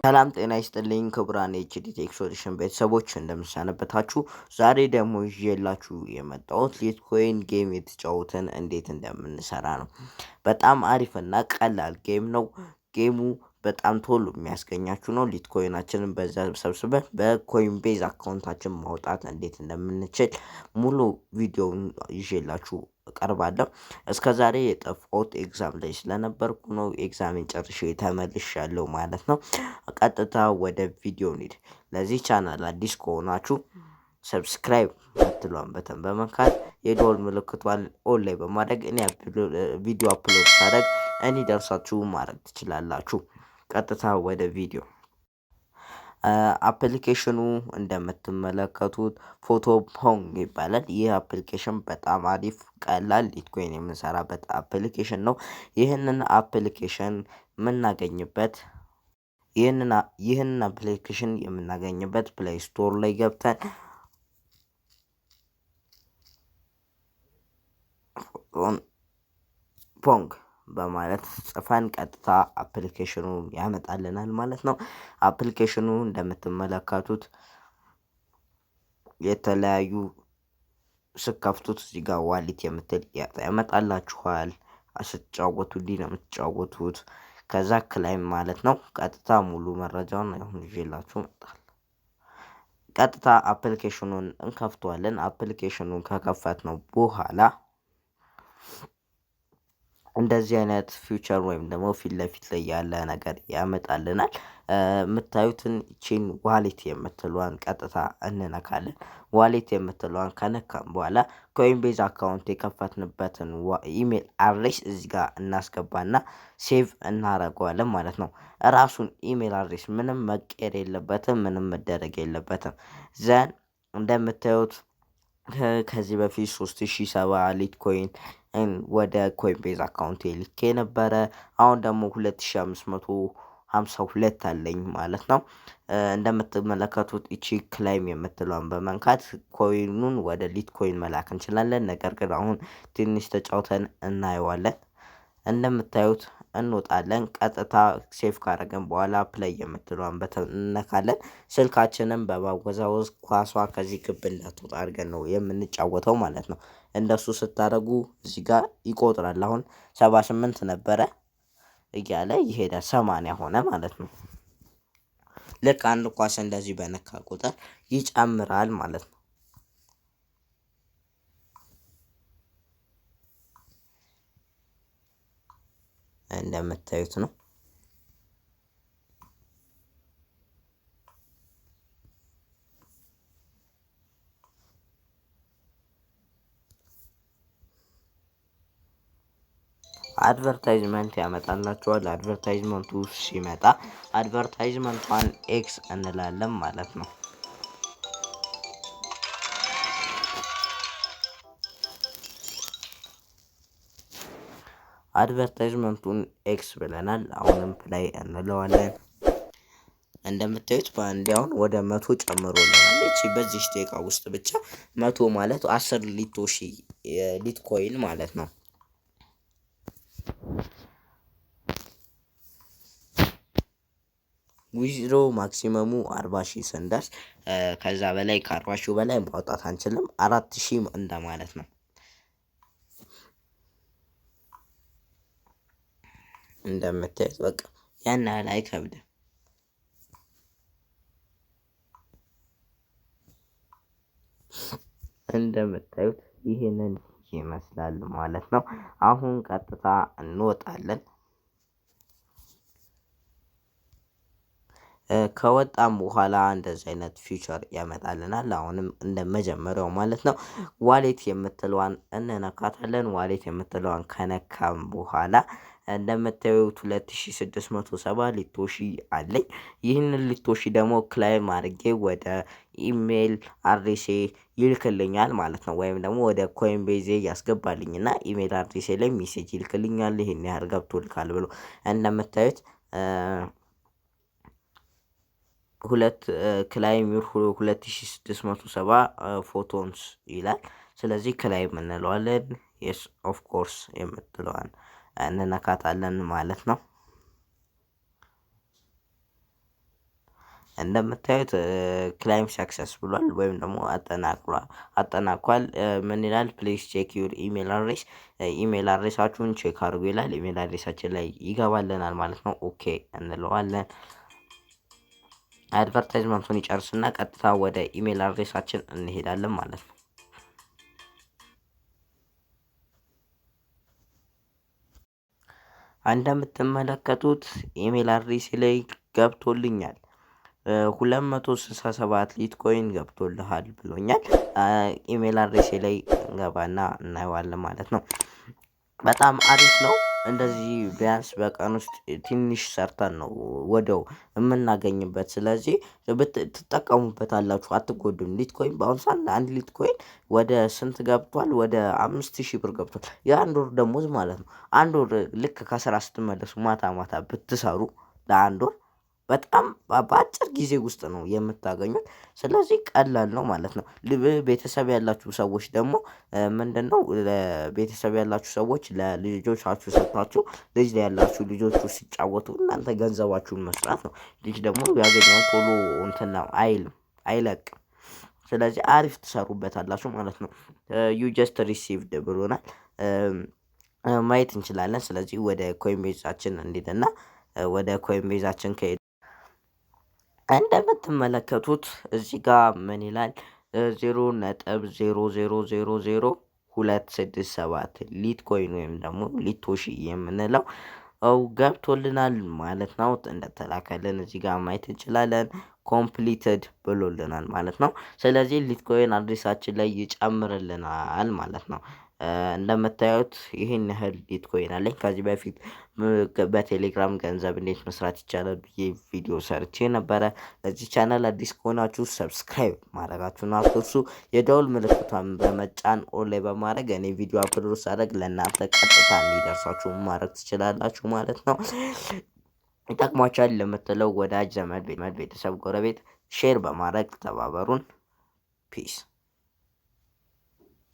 ሰላም ጤና ይስጥልኝ ክቡራን የኤችዲ ቴክ ሶሉሽን ቤተሰቦች እንደምሰነበታችሁ። ዛሬ ደግሞ ይዤላችሁ የመጣሁት ሊትኮይን ጌም የተጫወትን እንዴት እንደምንሰራ ነው። በጣም አሪፍና ቀላል ጌም ነው። ጌሙ በጣም ቶሎ የሚያስገኛችሁ ነው። ሊትኮይናችንን በዛ ሰብስበን በኮይን ቤዝ አካውንታችን ማውጣት እንዴት እንደምንችል ሙሉ ቪዲዮውን ይዤላችሁ እቀርባለሁ። እስከዛሬ የጠፋሁት ኤግዛም ላይ ስለነበርኩ ነው። ኤግዛሜን ጨርሼ ተመልሻለሁ ማለት ነው። ቀጥታ ወደ ቪዲዮ እንሂድ። ለዚህ ቻናል አዲስ ከሆናችሁ ሰብስክራይብ የምትለዋን በተን በመንካት የደወል ምልክቷን ኦን ላይ በማድረግ እኔ ቪዲዮ አፕሎድ ሳደርግ እንዲደርሳችሁ ማድረግ ትችላላችሁ። ቀጥታ ወደ ቪዲዮ። አፕሊኬሽኑ እንደምትመለከቱት ፎቶ ፖንግ ይባላል። ይህ አፕሊኬሽን በጣም አሪፍ ቀላል ሊትኮይን የምንሰራበት አፕሊኬሽን ነው። ይህንን አፕሊኬሽን የምናገኝበት ይህንን አፕሊኬሽን የምናገኝበት ፕሌይ ስቶር ላይ ገብተን ፖንግ በማለት ጽፈን ቀጥታ አፕሊኬሽኑን ያመጣልናል ማለት ነው። አፕሊኬሽኑ እንደምትመለከቱት የተለያዩ ስከፍቱት እዚህ ጋር ዋሊት የምትል ያመጣላችኋል። ስትጫወቱ እንዲህ ነው የምትጫወቱት። ከዛ ክላይም ማለት ነው። ቀጥታ ሙሉ መረጃውን አሁን ይዤላችሁ መጣል። ቀጥታ አፕሊኬሽኑን እንከፍተዋለን። አፕሊኬሽኑን ከከፈትነው በኋላ እንደዚህ አይነት ፊውቸር ወይም ደግሞ ፊት ለፊት ላይ ያለ ነገር ያመጣልናል። የምታዩትን ቺን ዋሌት የምትለዋን ቀጥታ እንነካለን። ዋሌት የምትለዋን ከነካም በኋላ ኮይን ቤዝ አካውንት የከፈትንበትን ኢሜል አድሬስ እዚህ ጋር እናስገባና ሴቭ እናደርገዋለን ማለት ነው። ራሱን ኢሜል አድሬስ ምንም መቀየር የለበትም፣ ምንም መደረግ የለበትም። ዘን እንደምታዩት ከዚህ በፊት 3070 ሊትኮይን ወደ ኮይን ቤዝ አካውንት ልኬ ነበረ። አሁን ደግሞ 2552 አለኝ ማለት ነው። እንደምትመለከቱት እቺ ክላይም የምትለውን በመንካት ኮይኑን ወደ ሊትኮይን መላክ እንችላለን። ነገር ግን አሁን ትንሽ ተጫውተን እናየዋለን። እንደምታዩት እንወጣለን። ቀጥታ ሴፍ ካደረገን በኋላ ፕሌይ የምትለዋን በተን እንነካለን። ስልካችንን በማወዛወዝ ኳሷ ከዚህ ግብ እንዳትወጣ አድርገን ነው የምንጫወተው ማለት ነው። እንደሱ ስታደርጉ እዚህ ጋር ይቆጥራል። አሁን 78 ነበረ እያለ ይሄዳል 80 ሆነ ማለት ነው። ልክ አንድ ኳስ እንደዚህ በነካ ቁጥር ይጨምራል ማለት ነው። እንደምታዩት ነው። አድቨርታይዝመንት ያመጣላችኋል። አድቨርታይዝመንቱ ሲመጣ አድቨርታይዝመንቷን ኤክስ እንላለን ማለት ነው። አድቨርታይዝመንቱን ኤክስ ብለናል። አሁንም ፕላይ እንለዋለን። እንደምታዩት በአንድ አሁን ወደ 100 ጨምሮልናል። እቺ በዚህ ደቂቃ ውስጥ ብቻ 100 ማለት 10 ሊትኮይን ማለት ነው። ዊዝድሮ ማክሲመሙ 40,000 ስንደርስ ከዛ በላይ ከ40,000 በላይ ማውጣት አንችልም። 4,000 እንደማለት ነው። እንደምታዩት በቃ ያን ያህል አይከብድም። እንደምታዩት ይሄንን ይመስላል ማለት ነው። አሁን ቀጥታ እንወጣለን። ከወጣም በኋላ እንደዚህ አይነት ፊውቸር ያመጣልናል። አሁንም እንደመጀመሪያው ማለት ነው። ዋሌት የምትለዋን እንነካታለን። ዋሌት የምትለዋን ከነካም በኋላ እንደምታዩት 2670 ሊቶሺ አለኝ። ይህንን ሊቶሺ ደግሞ ክላይም አድርጌ ወደ ኢሜል አድሬሴ ይልክልኛል ማለት ነው። ወይም ደግሞ ወደ ኮይን ቤዜ ያስገባልኝና ኢሜል አድሬሴ ላይ ሜሴጅ ይልክልኛል። ይሄን ያህል ገብቶልካል ብሎ እንደምታዩት ክላይም 2670 ፎቶንስ ይላል። ስለዚህ ክላይም እንለዋለን። የስ ኦፍ ኮርስ የምትለዋን እንነካታለን ማለት ነው። እንደምታዩት ክላይም ሰክሰስ ብሏል ወይም ደግሞ አጠናቋል። ምን ይላል? ፕሊዝ ቼክ ዩር ኢሜል አድሬስ፣ ኢሜል አድሬሳችሁን ቼክ አድርጉ ይላል። ኢሜል አድሬሳችን ላይ ይገባልናል ማለት ነው። ኦኬ እንለዋለን። አድቨርታይዝመንቱን ይጨርስና ቀጥታ ወደ ኢሜል አድሬሳችን እንሄዳለን ማለት ነው። እንደምትመለከቱት ኢሜል አድሬስ ላይ ገብቶልኛል። 267 ሊትኮይን ገብቶልሃል ብሎኛል። ኢሜል አድሬሴ ላይ እንገባና እናየዋለን ማለት ነው። በጣም አሪፍ ነው። እንደዚህ ቢያንስ በቀን ውስጥ ትንሽ ሰርተን ነው ወዲያው የምናገኝበት። ስለዚህ ትጠቀሙበታላችሁ፣ አትጎዱም። ሊትኮይን በአሁኑ ሰዓት አንድ ሊትኮይን ወደ ስንት ገብቷል? ወደ 5000 ብር ገብቷል። የአንድ ወር ደሞዝ ማለት ነው። አንድ ወር ልክ ከስራ ስትመለሱ ማታ ማታ ብትሰሩ ለአንድ ወር በጣም በአጭር ጊዜ ውስጥ ነው የምታገኙት። ስለዚህ ቀላል ነው ማለት ነው። ቤተሰብ ያላችሁ ሰዎች ደግሞ ምንድነው ለቤተሰብ ያላችሁ ሰዎች ለልጆቻችሁ ሰጥታችሁ ልጅ ላይ ያላችሁ ልጆቹ ሲጫወቱ እናንተ ገንዘባችሁን መስራት ነው። ልጅ ደግሞ ያገኘውን ቶሎ እንትን ነው አይለቅም። ስለዚህ አሪፍ ትሰሩበታላችሁ ማለት ነው። ዩ ጀስት ሪሲቭድ ብሎናል ማየት እንችላለን። ስለዚህ ወደ ኮይን ቤዛችን እንሂድና ወደ ኮይን ቤዛችን ከሄድ እንደምትመለከቱት እዚህ ጋር ምን ይላል? 0.0000267 ሊትኮይን ወይም ደግሞ ሊቶሺ የምንለው ገብቶልናል ማለት ነው። እንደተላከልን እዚህ ጋር ማየት እንችላለን። ኮምፕሊትድ ብሎልናል ማለት ነው። ስለዚህ ሊትኮይን አድሬሳችን ላይ ይጨምርልናል ማለት ነው። እንደምታዩት ይህን ያህል ሊትኮይን አለኝ። ከዚህ በፊት በቴሌግራም ገንዘብ እንዴት መስራት ይቻላል ብዬ ቪዲዮ ሰርቼ ነበረ። ለዚህ ቻናል አዲስ ከሆናችሁ ሰብስክራይብ ማድረጋችሁን አትርሱ። የደውል ምልክቷን በመጫን ኦንላይን በማድረግ እኔ ቪዲዮ አፕሎድ ሳደርግ ለእናንተ ቀጥታ እንዲደርሳችሁ ማድረግ ትችላላችሁ ማለት ነው። ይጠቅሟችኋል ለምትለው ወዳጅ ዘመድ፣ ቤተሰብ፣ ጎረቤት ሼር በማድረግ ተባበሩን። ፒስ